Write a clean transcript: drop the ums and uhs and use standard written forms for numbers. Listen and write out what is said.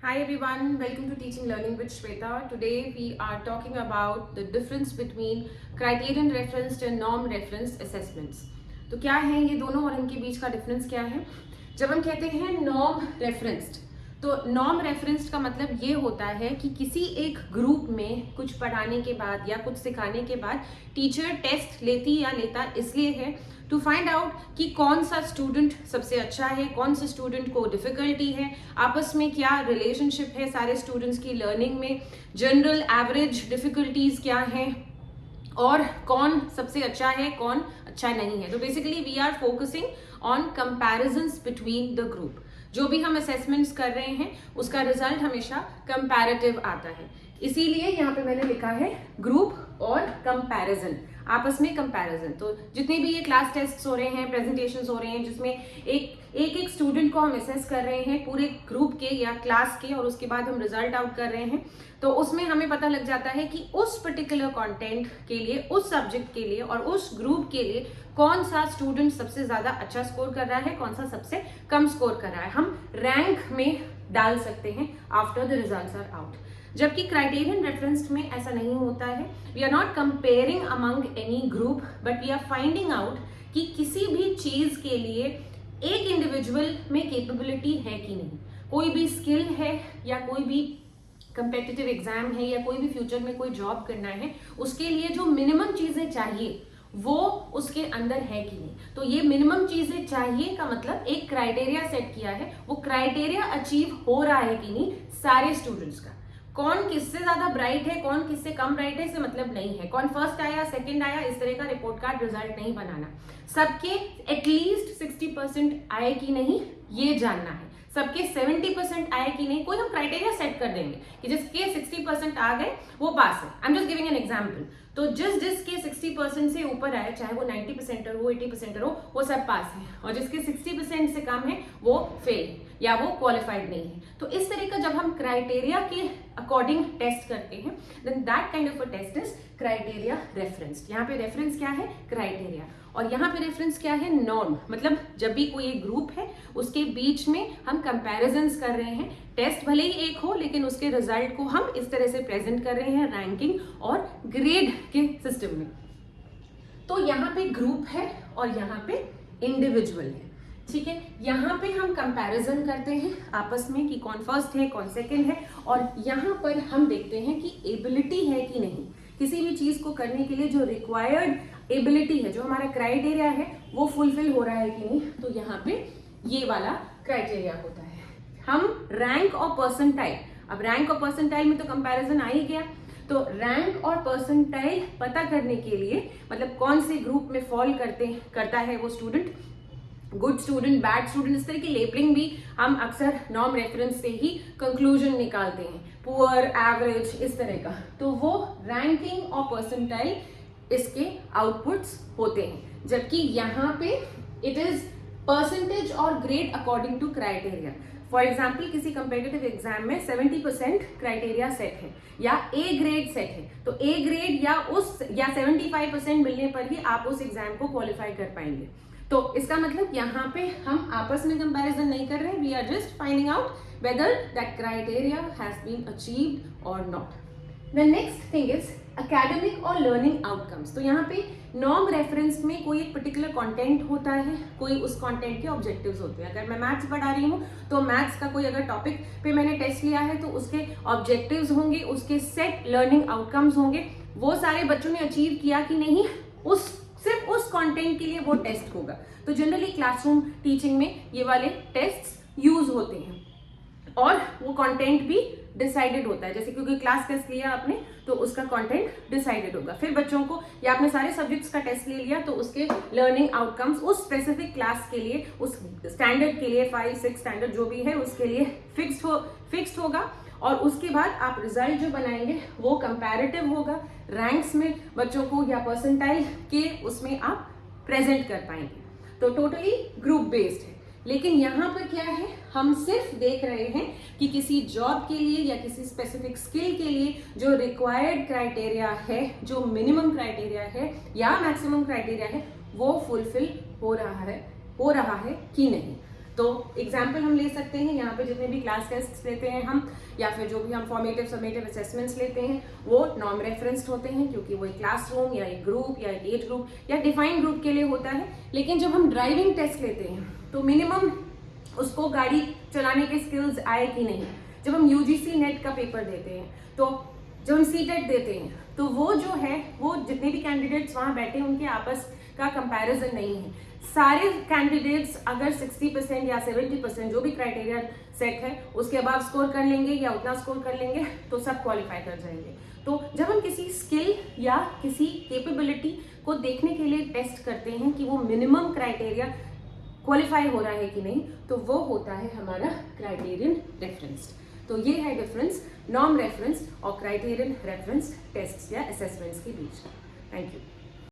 Hi everyone, welcome to Teaching Learning with Shweta. Today we are talking about the difference between criterion referenced and norm referenced assessments. तो क्या है ये दोनों और इनके बीच का डिफरेंस क्या है? जब हम कहते हैं नॉर्म रेफरेंस्ड, तो नॉर्म रेफरेंस्ड का मतलब ये होता है कि किसी एक ग्रुप में कुछ पढ़ाने के बाद या कुछ सिखाने के बाद टीचर टेस्ट लेती या लेता इसलिए है टू फाइंड आउट कि कौन सा स्टूडेंट सबसे अच्छा है, कौन से स्टूडेंट को डिफिकल्टी है, आपस में क्या रिलेशनशिप है सारे स्टूडेंट्स की लर्निंग में, जनरल एवरेज डिफिकल्टीज क्या हैं और कौन सबसे अच्छा है कौन अच्छा नहीं है. तो basically we are focusing on comparisons between the group. जो भी हम असेसमेंट्स कर रहे हैं उसका रिजल्ट हमेशा कंपैरेटिव आता है, इसीलिए यहाँ पे मैंने लिखा है ग्रुप और कंपैरिजन, आपस में कंपैरिजन. तो जितने भी ये क्लास टेस्ट्स हो रहे हैं, प्रेजेंटेशंस हो रहे हैं, जिसमें एक स्टूडेंट को हम असेस कर रहे हैं पूरे ग्रुप के या क्लास के और उसके बाद हम रिजल्ट आउट कर रहे हैं, तो उसमें हमें पता लग जाता है कि उस पर्टिकुलर कंटेंट के लिए, उस सब्जेक्ट के लिए और उस ग्रुप के लिए कौन सा स्टूडेंट सबसे ज्यादा अच्छा स्कोर कर रहा है, कौन सा सबसे कम स्कोर कर रहा है. हम रैंक में डाल सकते हैं after the results are out. जबकि क्राइटेरियन रेफरेंस्ड में ऐसा नहीं होता है. We are not comparing among any group but we are finding out कि किसी भी चीज के लिए एक इंडिविजुअल में कैपेबिलिटी है कि नहीं, कोई भी स्किल है या कोई भी कंपेटिटिव एग्जाम है या कोई भी फ्यूचर में कोई जॉब करना है, उसके लिए जो मिनिमम चीजें चाहिए वो उसके अंदर है कि नहीं. तो ये मिनिमम चीजें चाहिए का मतलब एक क्राइटेरिया सेट किया है, वो क्राइटेरिया अचीव हो रहा है कि नहीं सारे स्टूडेंट्स का. कौन किससे ज्यादा ब्राइट है, कौन किससे कम ब्राइट है, इससे मतलब नहीं है. कौन फर्स्ट आया सेकंड आया इस तरह का रिपोर्ट कार्ड रिजल्ट नहीं बनाना. सबके एटलीस्ट 60% आए कि नहीं ये जानना है, सबके 70% आए कि नहीं. कोई हम क्राइटेरिया सेट कर देंगे कि जिसके 60% आ गए वो पास है. I am just giving an example. तो जिसके 60% से ऊपर आए, चाहे वो 90% हो, 80% हो, वो सब पास है, और जिसके 60% से कम है वो फेल या वो क्वालिफाइड नहीं है. तो इस तरह का जब हम क्राइटेरिया के अकॉर्डिंग टेस्ट करते हैं, then that kind of a test is criteria reference. यहाँ पे रेफरेंस क्या है, क्राइटेरिया, और यहाँ पे रेफरेंस क्या है, नॉर्म. मतलब जब भी कोई एक ग्रुप है उसके बीच में हम कंपैरिजंस कर रहे हैं, टेस्ट भले ही एक हो लेकिन उसके रिजल्ट को हम इस तरह से प्रेजेंट कर रहे हैं रैंकिंग और ग्रेड के सिस्टम में. तो यहाँ पे ग्रुप है और यहाँ पे इंडिविजुअल है, ठीक है. यहाँ पे हम कंपैरिजन करते हैं आपस में कि कौन फर्स्ट है कौन सेकंड है, और यहाँ पर हम देखते हैं कि एबिलिटी है कि नहीं, किसी भी चीज को करने के लिए जो रिक्वायर्ड एबिलिटी है, जो हमारा क्राइटेरिया है वो फुलफिल हो रहा है कि नहीं. तो यहाँ पे ये वाला क्राइटेरिया होता है. हम रैंक और परसेंटाइल, अब रैंक और परसेंटाइल में तो कंपैरिजन आ ही गया, तो रैंक और परसेंटाइल पता करने के लिए मतलब कौन से ग्रुप में फॉल करता है वो student, good student, bad student, इस तरह की लेबलिंग भी हम अक्सर नॉर्म रेफरेंस से ही कंक्लूजन निकालते हैं, पुअर, एवरेज, इस तरह का. तो वो रैंकिंग और परसेंटाइल इसके आउटपुट्स होते हैं. जबकि यहाँ पे इट इज परसेंटेज और grade according to criteria. For example किसी कंपेटिटिव एग्जाम में 70% क्राइटेरिया सेट है या ए ग्रेड सेट है, तो ए ग्रेड या 75% मिलने पर ही आप उस एग्जाम को क्वालिफाई कर पाएंगे. तो इसका मतलब यहाँ पे हम आपस में कंपैरिजन नहीं कर रहे हैं, we are just finding out whether that criteria has been achieved or not. The next thing is academic or learning outcomes. तो यहाँ पे नॉर्म रेफरेंस में कोई एक पर्टिकुलर कंटेंट होता है, कोई उस कंटेंट के ऑब्जेक्टिव्स होते हैं. अगर मैं मैथ्स पढ़ा रही हूँ तो मैथ्स का कोई अगर टॉपिक पे मैंने टेस्ट लिया है तो उसके ऑब्जेक्टिव्स होंगे, उसके सेट लर्निंग आउटकम्स होंगे, वो सारे बच्चों ने अचीव किया कि नहीं, सिर्फ उस कंटेंट के लिए वो टेस्ट होगा. तो जनरली क्लासरूम टीचिंग में ये वाले टेस्ट्स यूज होते हैं और वो कंटेंट भी डिसाइडेड होता है. जैसे क्योंकि क्लास टेस्ट लिया आपने तो उसका कंटेंट डिसाइडेड होगा. फिर बच्चों को, या आपने सारे सब्जेक्ट्स का टेस्ट ले लिया तो उसके लर्निंग आउटकम्स उस स्पेसिफिक क्लास के लिए, उस स्टैंडर्ड के लिए, 5-6 स्टैंडर्ड जो भी है उसके लिए फिक्स्ड होगा. और उसके बाद आप रिजल्ट जो बनाएंगे वो कंपैरेटिव होगा, रैंक्स में बच्चों को या परसेंटाइल के उसमें आप प्रेजेंट कर पाएंगे. तो टोटली ग्रुप बेस्ड है. लेकिन यहाँ पर क्या है, हम सिर्फ देख रहे हैं कि किसी जॉब के लिए या किसी स्पेसिफिक स्किल के लिए जो रिक्वायर्ड क्राइटेरिया है, जो मिनिमम क्राइटेरिया है या मैक्सिमम क्राइटेरिया है, वो फुलफिल हो रहा है कि नहीं. तो एग्जाम्पल हम ले सकते हैं, यहाँ पे जितने भी क्लास टेस्ट लेते हैं हम, या फिर जो भी हम फॉर्मेटिव समेटिव असेसमेंट्स लेते हैं, वो नॉर्म रेफरेंस्ड होते हैं, क्योंकि वो एक क्लासरूम या एक ग्रुप या एक एज ग्रुप या डिफाइंड ग्रुप के लिए होता है। लेकिन जब हम ड्राइविंग टेस्ट लेते हैं तो मिनिमम उसको गाड़ी चलाने के स्किल्स आए कि नहीं। जब हम यूजीसी नेट का पेपर देते हैं, तो जब हम सीटेट देते हैं, तो वो जो है, वो जितने भी कैंडिडेट्स वहाँ बैठे हैं उनके आपस का कंपैरिजन नहीं है। सारे कैंडिडेट्स अगर 60% या 70% जो भी क्राइटेरिया सेट है उसके बाद स्कोर कर लेंगे या उतना स्कोर कर लेंगे तो सब क्वालिफाई कर जाएंगे। तो जब हम किसी स्किल या किसी कैपेबिलिटी को देखने के लिए टेस्ट करते हैं कि वो मिनिमम क्राइटेरिया क्वालिफाई हो रहा है कि नहीं, तो वो होता है हमारा क्राइटेरियन रेफरेंस्ड। तो ये है डिफरेंस नॉर्म रेफरेंस और क्राइटेरियन रेफरेंस टेस्ट या असेसमेंट्स के बीच। Thank you.